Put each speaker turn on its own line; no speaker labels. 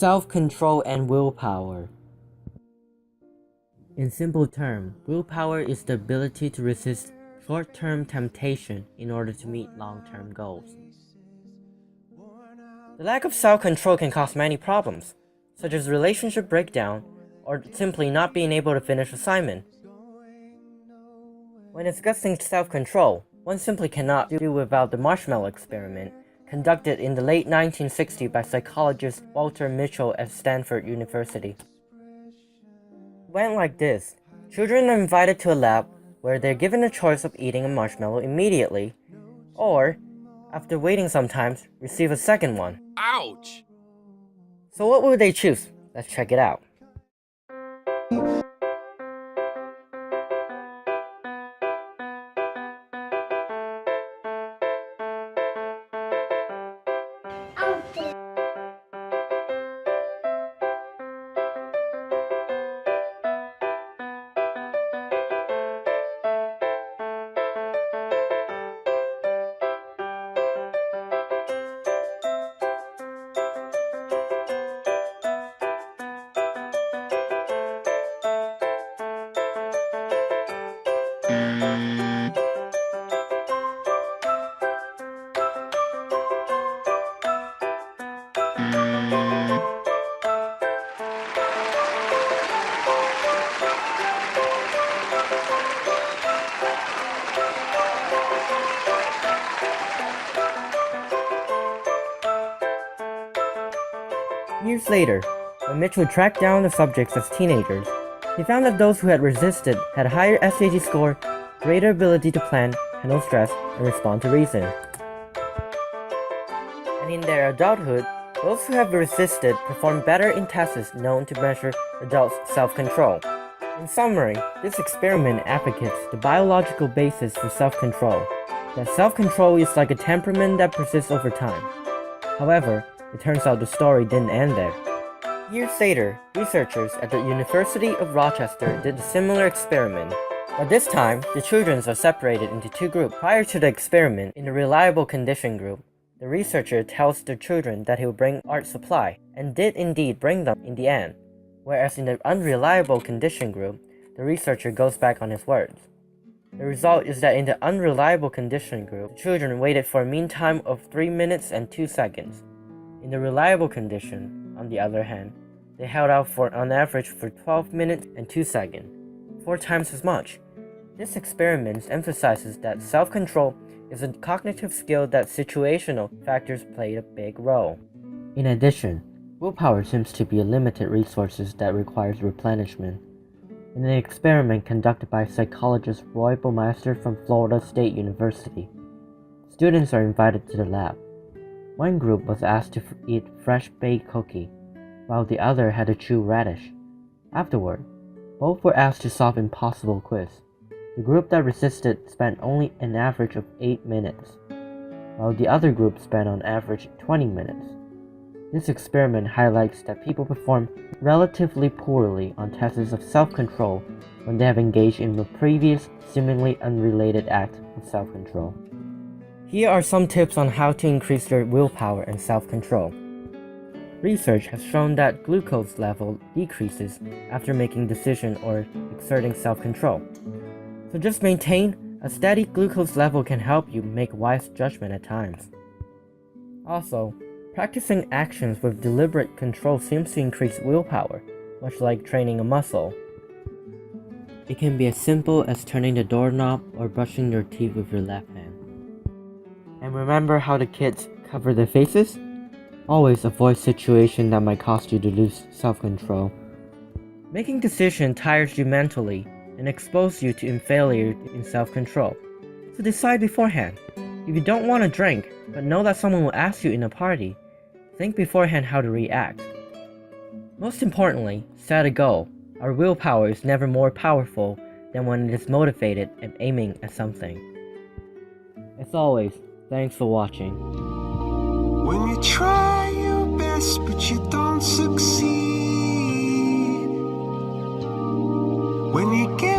Self-control and willpower. In simple terms, willpower is the ability to resist short-term temptation in order to meet long-term goals. The lack of self-control can cause many problems, such as relationship breakdown or simply not being able to finish assignment. When discussing self-control, one simply cannot do without the marshmallow experiment conducted in the late 1960s by psychologist Walter Michel at Stanford University. It went like this. Children are invited to a lab where they're given a choice of eating a marshmallow immediately, or, after waiting some time, receive a second one.
Ouch!
So what would they choose? Let's check it out. Years later, when Mitchell tracked down the subjects as teenagers, he found that those who had resisted had higher SAT score, greater ability to plan, handle stress, and respond to reason. And in their adulthood, those who have resisted perform better in tests known to measure adults' self-control. In summary, this experiment advocates the biological basis for self-control, that self-control is like a temperament that persists over time. However, it turns out the story didn't end there. Years later, researchers at the University of Rochester did a similar experiment. But this time, the children are separated into two groups. Prior to the experiment, in the reliable condition group, the researcher tells the children that he will bring art supply, and did indeed bring them in the end. Whereas in the unreliable condition group, the researcher goes back on his words. The result is that in the unreliable condition group, the children waited for a mean time of 3 minutes and 2 seconds. In the reliable condition, on the other hand, they held out for on average for 12 minutes and 2 seconds, 4 times as much. This experiment emphasizes that self-control is a cognitive skill that situational factors play a big role. In addition, willpower seems to be a limited resource that requires replenishment. In an experiment conducted by psychologist Roy Baumeister from Florida State University, students are invited to the lab. One group was asked to eat fresh baked cookie, while the other had to chew radish. Afterward, both were asked to solve impossible quiz. The group that resisted spent only an average of 8 minutes, while the other group spent on average 20 minutes. This experiment highlights that people perform relatively poorly on tests of self-control when they have engaged in a previous, seemingly unrelated act of self-control. Here are some tips on how to increase your willpower and self-control. Research has shown that glucose level decreases after making decision or exerting self-control. So just maintain a steady glucose level can help you make wise judgment at times. Also, practicing actions with deliberate control seems to increase willpower, much like training a muscle. It can be as simple as turning the doorknob or brushing your teeth with your left hand. And remember how the kids cover their faces? Always avoid situations that might cause you to lose self-control. Making decisions tires you mentally and exposes you to failure in self-control. So decide beforehand. If you don't want to drink, but know that someone will ask you in a party, think beforehand how to react. Most importantly, set a goal. Our willpower is never more powerful than when it is motivated and aiming at something. As always, thanks for watching.
When you try your best but you don't succeed, when you get